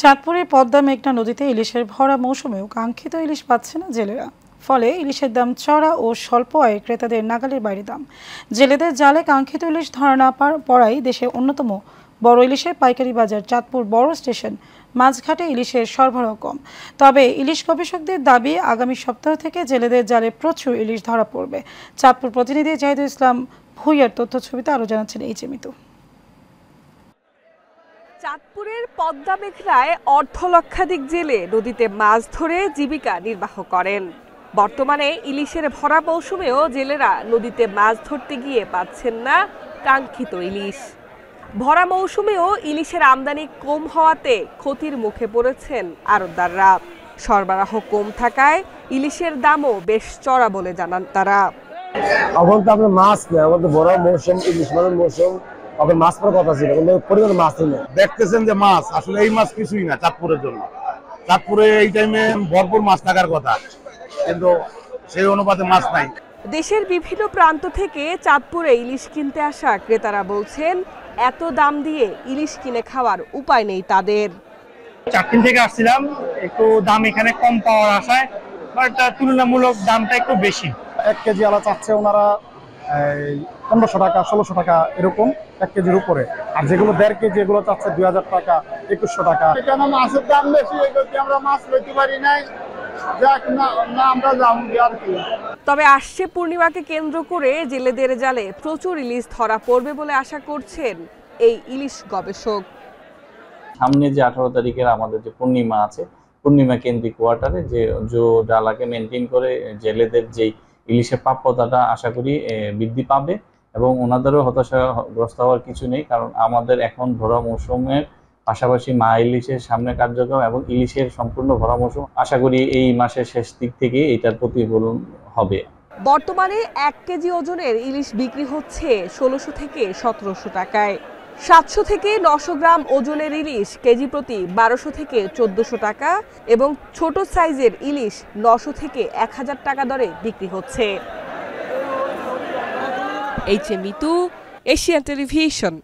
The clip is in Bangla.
চাঁদপুরে পদ্মা মেঘনা নদীতে ইলিশের ভরা মৌসুমেও কাঙ্ক্ষিত ইলিশ পাচ্ছে না জেলেরা। ফলে ইলিশের দাম চড়া ও স্বল্প আয়ে ক্রেতাদের নাগালের বাইরে দাম। জেলেদের জালে কাঙ্ক্ষিত ইলিশ ধরা না পড়াই দেশের অন্যতম বড় ইলিশের পাইকারি বাজার চাঁদপুর বড় স্টেশন মাঝঘাটে ইলিশের সরবরাহ কম। তবে ইলিশ গবেষকদের দাবি, আগামী সপ্তাহ থেকে জেলেদের জালে প্রচুর ইলিশ ধরা পড়বে। চাঁদপুর প্রতিনিধি জাহিদুল ইসলাম ভুইয়ার তথ্য ছবিতে আরও জানাচ্ছেন এইচ.এ. মিতু। চাঁদপুরের পদ্মা মেঘনায় অর্ধলক্ষাধিক জেলে নদীতে মাছ ধরে জীবিকা নির্বাহ করেন। বর্তমানে ইলিশের ভরা মৌসুমেও জেলেরা নদীতে মাছ ধরতে গিয়ে পাচ্ছেন না কাঙ্ক্ষিত ইলিশ। ভরা মৌসুমেও ইলিশের আমদানি কম হওয়াতে ক্ষতির মুখে পড়েছেন আড়তদাররা। সরবরাহ কম থাকায় ইলিশের দামও বেশ চড়া বলে জানান তারা। এখন তো আপনার মাছ নেই, আমাদের বড় মৌসুম, ইলিশ মাছের মৌসুম, এখন মাছ পড়ার কথা ছিল, কিন্তু পরিমাণ মাছ নেই। দেখতেছেন যে মাছ আসলে এই মাছ কিছুই না চাঁদপুরের জন্য। চাঁদপুরে এই টাইমে ভরপুর মাছ থাকার কথা, কিন্তু সেই অনুপাতে মাছ নাই। দেশের বিভিন্ন প্রান্ত থেকে চাঁদপুরে ইলিশ কিনতে আসা ক্রেতারা বলছেন, এত দাম দিয়ে ইলিশ কিনে খাওয়ার উপায় নেই তাদের। চারদিন থেকে আসছিলাম, একটু দাম এখানে কম পাওয়ার আশায়, বাট তুলনামূলক দামটা একটু বেশি। 1 কেজি আলা চাচ্ছে ওনারা 1500 টাকা, 1600 টাকা এরকম 1 কেজির উপরে। আর যেগুলো 1.5 কেজি এগুলো চাচ্ছে 2000 টাকা, 2100 টাকা। কেন মাছের দাম বেশি, আমরা মাছ লইতে পারি নাই, আমরা যাবো আর কি। তবে আসছে পূর্ণিমাকে কেন্দ্র করে জেলেদের জালে প্রচুর ইলিশ ধরা পড়বে বলে আশা করছেন এই ইলিশ গবেষক। সামনে যে 18 তারিখের আমাদের যে পূর্ণিমা আছে, পূর্ণিমা কেন্দ্রিক কোয়ার্টারে যে ডালাকে মেনটেন করে জেলেদের যেই ইলিশের প্রাপ্যতাটা আশা করি বৃদ্ধি পাবে এবং ওনাদেরও হতাশাগ্রস্ত হওয়ার কিছু নেই, কারণ আমাদের এখন ভরা মৌসুমের পাশাপাশি মা ইলিশের সামনে কার্যক্রম এবং ইলিশের সম্পূর্ণ ভরা মৌসুম। আশা করি এই মাসের শেষ দিক থেকে এটার প্রতিফলন হবে। বর্তমানে 1 কেজি ওজনের ইলিশ বিক্রি হচ্ছে 1600 থেকে 1700 টাকায়। 700 থেকে 900 গ্রাম ওজনের ইলিশ কেজি প্রতি 1200 থেকে 1400 টাকা এবং ছোট সাইজের ইলিশ 900 থেকে 1000 টাকা দরে বিক্রি হচ্ছে। এইচ.এ. Mitu, Asian television.